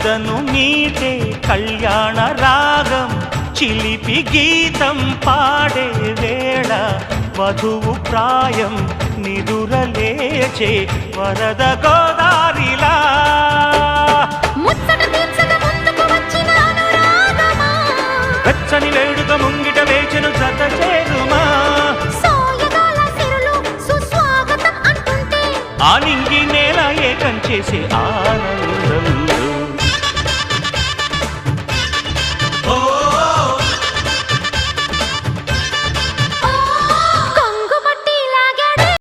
ఎదను మీటే కళ్యాణ రాగం చిలిపి గీతం పాడే వేళ వధువు ప్రాయం నిదురలేచే వరద గోదారిలా వెచ్చని వేడుక ముంగిట వేచెను జత చేరుమా ఆ నింగి నేల ఏకం చేసే ఆనందం